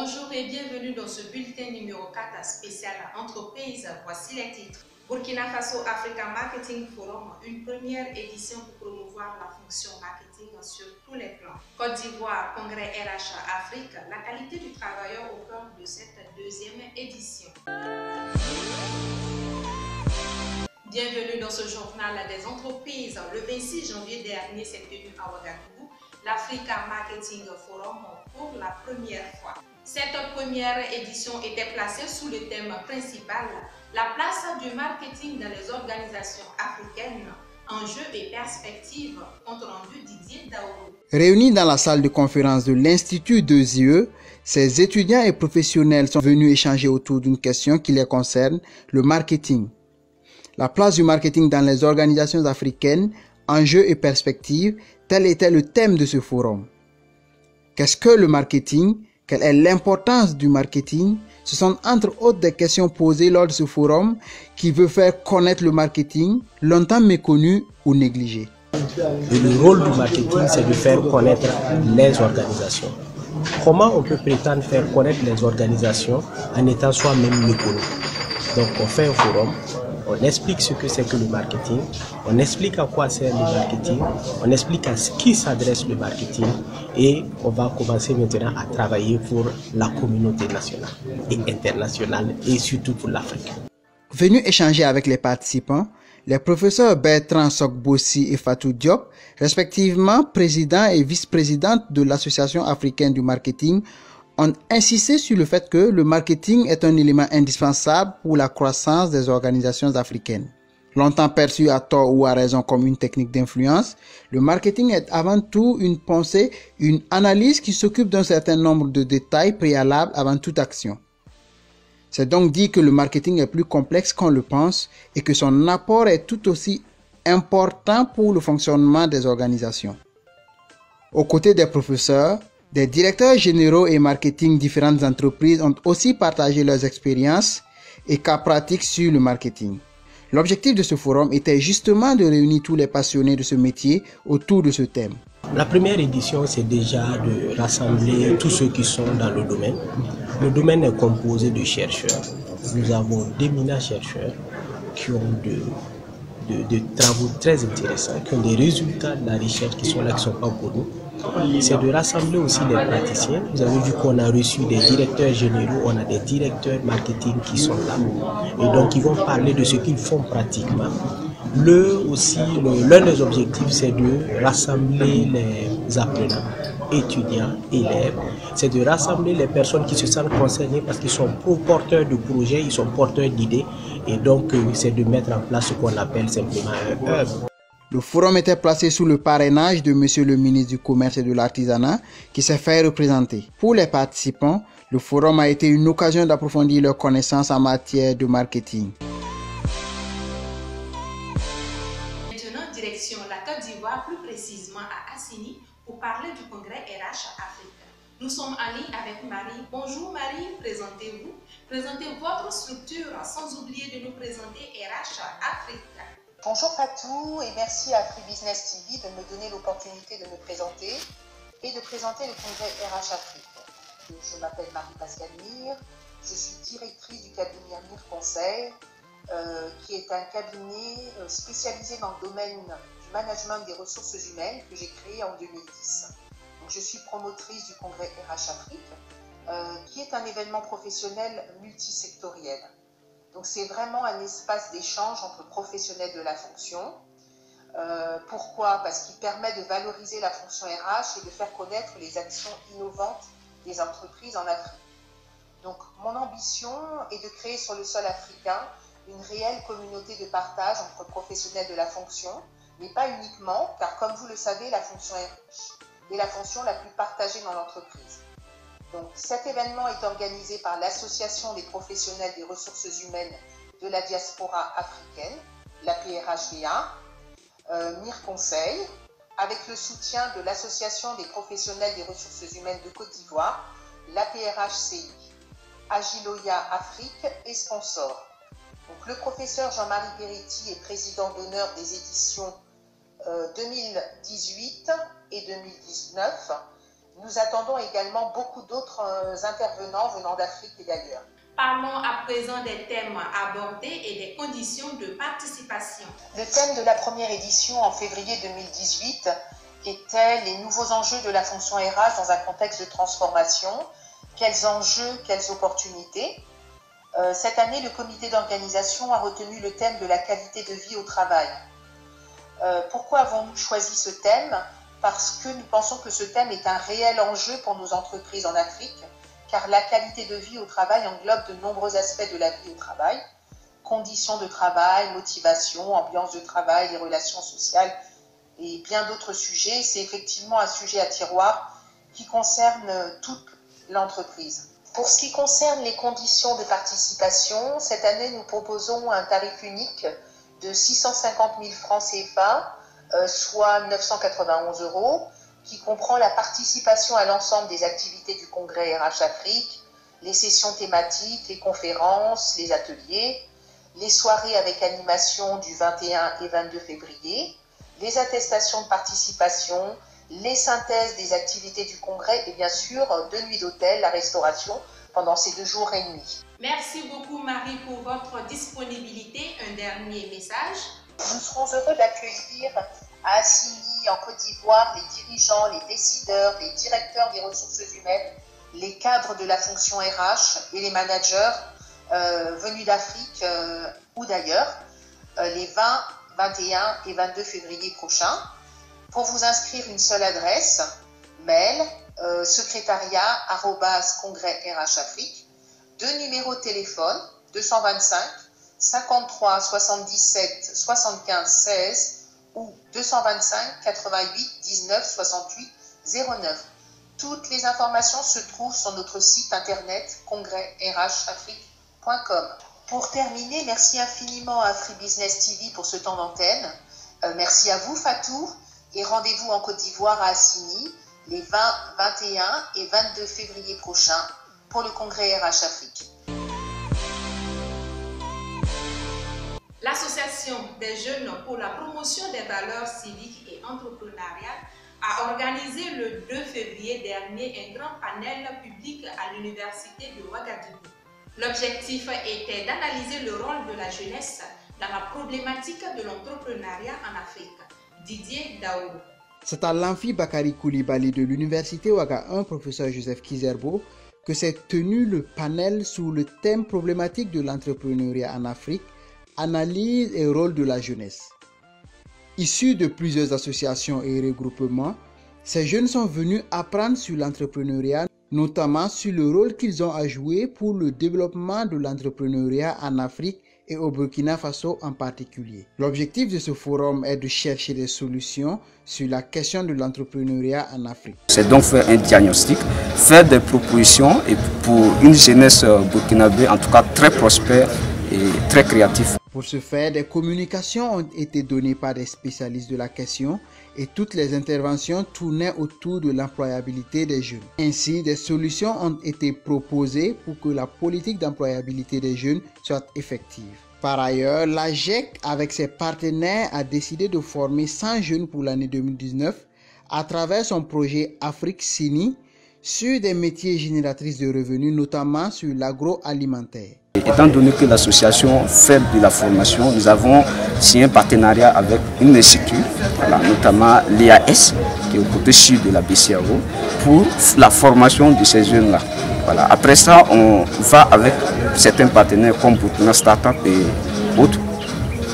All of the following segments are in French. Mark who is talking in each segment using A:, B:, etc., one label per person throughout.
A: Bonjour et bienvenue dans ce bulletin numéro 4 spécial entreprise. Voici les titres. Burkina Faso Africa Marketing Forum, une première édition pour promouvoir la fonction marketing sur tous les plans. Côte d'Ivoire, Congrès RH Afrique, la qualité du travailleur au cœur de cette deuxième édition. Bienvenue dans ce journal des entreprises. Le 26 janvier dernier s'est tenu à Ouagadougou l'Africa Marketing Forum pour la première fois. Cette première édition était placée sous le thème principal « La place du marketing dans les organisations africaines, enjeux et perspectives », compte rendu Didier Daourou.
B: Réunis dans la salle de conférence de l'Institut 2IE, ces étudiants et professionnels sont venus échanger autour d'une question qui les concerne, le marketing. La place du marketing dans les organisations africaines, enjeux et perspectives, tel était le thème de ce forum. Qu'est-ce que le marketing? Quelle est l'importance du marketing? Ce sont entre autres des questions posées lors de ce forum qui veut faire connaître le marketing, longtemps méconnu ou négligé.
C: Et le rôle du marketing, c'est de faire connaître les organisations. Comment on peut prétendre faire connaître les organisations en étant soi-même méconnu? Donc on fait un forum, on explique ce que c'est que le marketing, on explique à quoi sert le marketing, on explique à qui s'adresse le marketing et on va commencer maintenant à travailler pour la communauté nationale et internationale et surtout pour l'Afrique.
B: Venus échanger avec les participants, les professeurs Bertrand Sogbossi et Fatou Diop, respectivement président et vice-présidente de l'Association africaine du marketing, ont insisté sur le fait que le marketing est un élément indispensable pour la croissance des organisations africaines. Longtemps perçu à tort ou à raison comme une technique d'influence, le marketing est avant tout une pensée, une analyse qui s'occupe d'un certain nombre de détails préalables avant toute action. C'est donc dit que le marketing est plus complexe qu'on le pense et que son apport est tout aussi important pour le fonctionnement des organisations. Aux côtés des professeurs, des directeurs généraux et marketing différentes entreprises ont aussi partagé leurs expériences et cas pratiques sur le marketing. L'objectif de ce forum était justement de réunir tous les passionnés de ce métier autour de ce thème.
C: La première édition, c'est déjà de rassembler tous ceux qui sont dans le domaine. Le domaine est composé de chercheurs. Nous avons d'éminents chercheurs qui ont de travaux très intéressants, qui ont des résultats de la recherche qui sont là, qui ne sont pas connus. C'est de rassembler aussi des praticiens. Vous avez vu qu'on a reçu des directeurs généraux, on a des directeurs marketing qui sont là. Et donc, ils vont parler de ce qu'ils font pratiquement. L'un des objectifs, c'est de rassembler les apprenants, étudiants, élèves. C'est de rassembler les personnes qui se sentent concernées parce qu'ils sont porteurs de projets, ils sont porteurs d'idées. Et donc, c'est de mettre en place ce qu'on appelle simplement un hub.
B: Le forum était placé sous le parrainage de Monsieur le ministre du Commerce et de l'Artisanat qui s'est fait représenter. Pour les participants, le forum a été une occasion d'approfondir leurs connaissances en matière de marketing.
A: Maintenant, direction la Côte d'Ivoire, plus précisément à Assini, pour parler du congrès RH Afrique. Nous sommes en ligne avec Marie. Bonjour Marie, présentez-vous. Présentez votre structure sans oublier de nous présenter RH Afrique.
D: Bonjour Fatou et merci à Free Business TV de me donner l'opportunité de me présenter et de présenter le congrès RH Afrique. Je m'appelle Marie-Pascale Mir, je suis directrice du cabinet Mir Conseil, qui est un cabinet spécialisé dans le domaine du management des ressources humaines que j'ai créé en 2010. Donc, je suis promotrice du congrès RH Afrique, qui est un événement professionnel multisectoriel. Donc c'est vraiment un espace d'échange entre professionnels de la fonction. Pourquoi? Parce qu'il permet de valoriser la fonction RH et de faire connaître les actions innovantes des entreprises en Afrique. Donc mon ambition est de créer sur le sol africain une réelle communauté de partage entre professionnels de la fonction, mais pas uniquement, car comme vous le savez, la fonction RH est la fonction la plus partagée dans l'entreprise. Donc, cet événement est organisé par l'Association des professionnels des ressources humaines de la diaspora africaine, la PRHDA, Mir Conseil, avec le soutien de l'Association des professionnels des ressources humaines de Côte d'Ivoire, la PRHCI, Agiloya Afrique et sponsor. Donc, le professeur Jean-Marie Peretti est président d'honneur des éditions 2018 et 2019. Nous attendons également beaucoup d'autres intervenants venant d'Afrique et d'ailleurs.
A: Parlons à présent des thèmes abordés et des conditions de participation.
D: Le thème de la première édition en février 2018 était les nouveaux enjeux de la fonction RH dans un contexte de transformation. Quels enjeux, quelles opportunités? Cette année, le comité d'organisation a retenu le thème de la qualité de vie au travail. Pourquoi avons-nous choisi ce thème? Parce que nous pensons que ce thème est un réel enjeu pour nos entreprises en Afrique, car la qualité de vie au travail englobe de nombreux aspects de la vie au travail, conditions de travail, motivation, ambiance de travail, les relations sociales et bien d'autres sujets. C'est effectivement un sujet à tiroir qui concerne toute l'entreprise. Pour ce qui concerne les conditions de participation, cette année nous proposons un tarif unique de 650 000 francs CFA, soit 991 €, qui comprend la participation à l'ensemble des activités du congrès RH Afrique, les sessions thématiques, les conférences, les ateliers, les soirées avec animation du 21 et 22 février, les attestations de participation, les synthèses des activités du congrès et bien sûr 2 nuits d'hôtel, la restauration pendant ces 2 jours et demi.
A: Merci beaucoup Marie pour votre disponibilité. Un dernier message.
D: Nous serons heureux d'accueillir à Assini, en Côte d'Ivoire, les dirigeants, les décideurs, les directeurs des ressources humaines, les cadres de la fonction RH et les managers venus d'Afrique ou d'ailleurs, les 20, 21 et 22 février prochains. Pour vous inscrire, une seule adresse, mail, secrétariat@congrès-RH-Afrique, 2 numéros de téléphone, 225 53 77 75 16 ou 225 88 19 68 09. Toutes les informations se trouvent sur notre site internet congrès-rhafrique.com. Pour terminer, merci infiniment à AfriBusiness TV pour ce temps d'antenne. Merci à vous Fatou et rendez-vous en Côte d'Ivoire à Assini les 20, 21 et 22 février prochains pour le congrès RH Afrique.
A: L'Association des jeunes pour la promotion des valeurs civiques et entrepreneuriales a organisé le 2 février dernier un grand panel public à l'Université de Ouagadougou. L'objectif était d'analyser le rôle de la jeunesse dans la problématique de l'entrepreneuriat en Afrique. Didier Daou.
B: C'est à l'Amphi Bakari Koulibaly de l'Université Ouaga 1, professeur Joseph Kizerbo, que s'est tenu le panel sous le thème problématique de l'entrepreneuriat en Afrique, analyse et rôle de la jeunesse. Issus de plusieurs associations et regroupements, ces jeunes sont venus apprendre sur l'entrepreneuriat, notamment sur le rôle qu'ils ont à jouer pour le développement de l'entrepreneuriat en Afrique et au Burkina Faso en particulier. L'objectif de ce forum est de chercher des solutions sur la question de l'entrepreneuriat en Afrique.
E: C'est donc faire un diagnostic, faire des propositions et pour une jeunesse burkinabé en tout cas très prospère et très créative.
B: Pour ce faire, des communications ont été données par des spécialistes de la question et toutes les interventions tournaient autour de l'employabilité des jeunes. Ainsi, des solutions ont été proposées pour que la politique d'employabilité des jeunes soit effective. Par ailleurs, l'AGEC, avec ses partenaires, a décidé de former 100 jeunes pour l'année 2019 à travers son projet Afrique Sini sur des métiers génératrices de revenus, notamment sur l'agroalimentaire.
E: Étant donné que l'association fait de la formation, nous avons signé un partenariat avec une institut, notamment l'IAS, qui est au côté sud de la BCAO, pour la formation de ces jeunes-là. Voilà. Après ça, on va avec certains partenaires comme Burkina Startup et autres,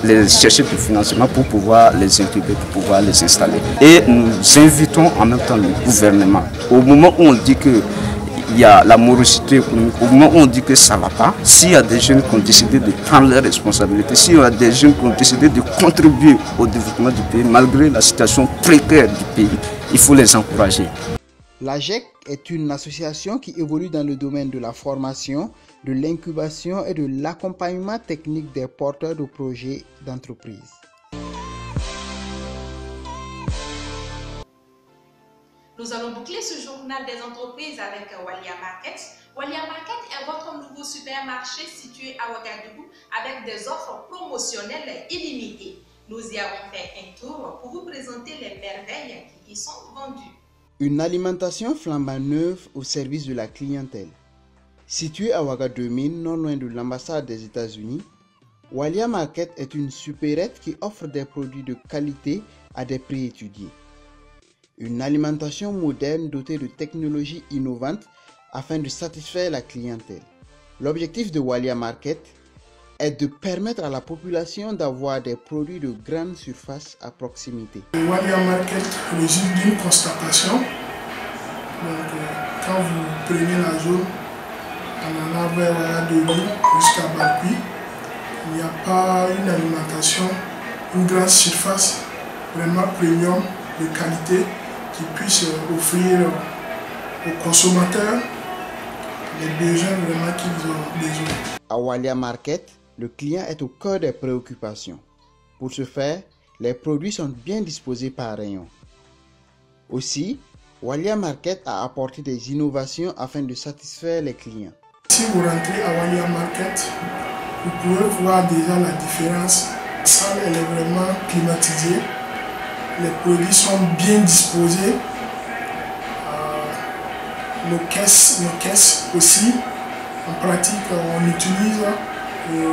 E: les chercher du financement pour pouvoir les incuber, pour pouvoir les installer. Et nous invitons en même temps le gouvernement. Au moment où on dit que il y a la morosité économique, au moment où on dit que ça ne va pas, s'il y a des jeunes qui ont décidé de prendre leurs responsabilités, s'il y a des jeunes qui ont décidé de contribuer au développement du pays, malgré la situation précaire du pays, il faut les encourager.
B: L'AGEC est une association qui évolue dans le domaine de la formation, de l'incubation et de l'accompagnement technique des porteurs de projets d'entreprise.
A: Nous allons boucler ce journal des entreprises avec Walia Market. Walia Market est votre nouveau supermarché situé à Ouagadougou avec des offres promotionnelles illimitées. Nous y avons fait un tour pour vous présenter les merveilles qui y sont vendues.
B: Une alimentation flambant neuve au service de la clientèle. Située à Ouagadougou, non loin de l'ambassade des États-Unis, Walia Market est une supérette qui offre des produits de qualité à des prix étudiés. Une alimentation moderne dotée de technologies innovantes afin de satisfaire la clientèle. L'objectif de Walia Market est de permettre à la population d'avoir des produits de grande surface à proximité.
F: Walia Market résulte d'une constatation. Donc, quand vous prenez la zone en allant vers Ouagadougou jusqu'à Barkui, il n'y a pas une alimentation, une grande surface vraiment premium de qualité qui puisse offrir aux consommateurs les besoins vraiment qu'ils ont besoin.
B: À Walia Market, le client est au cœur des préoccupations. Pour ce faire, les produits sont bien disposés par rayon. Aussi, Walia Market a apporté des innovations afin de satisfaire les clients.
F: Si vous rentrez à Walia Market, vous pouvez voir déjà la différence. La salle elle est vraiment climatisée. Les produits sont bien disposés. Nos caisses aussi. En pratique, on utilise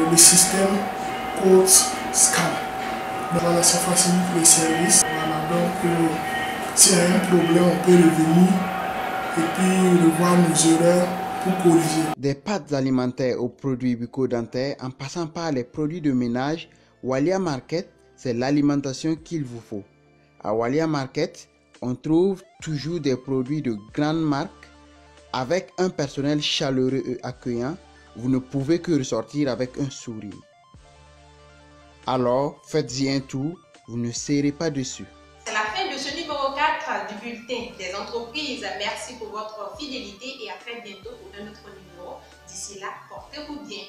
F: le système code scan. Voilà, ça facilite le service. Voilà, donc, s'il y a un problème, on peut revenir et puis revoir nos erreurs pour corriger.
B: Des pâtes alimentaires aux produits bucco-dentaires en passant par les produits de ménage, Walia Market, c'est l'alimentation qu'il vous faut. À Walia Market, on trouve toujours des produits de grande marque avec un personnel chaleureux et accueillant. Vous ne pouvez que ressortir avec un sourire. Alors, faites-y un tour, vous ne serez pas déçus.
A: C'est la fin de ce numéro 4 du bulletin des entreprises. Merci pour votre fidélité et à très bientôt pour un autre numéro. D'ici là, portez-vous bien.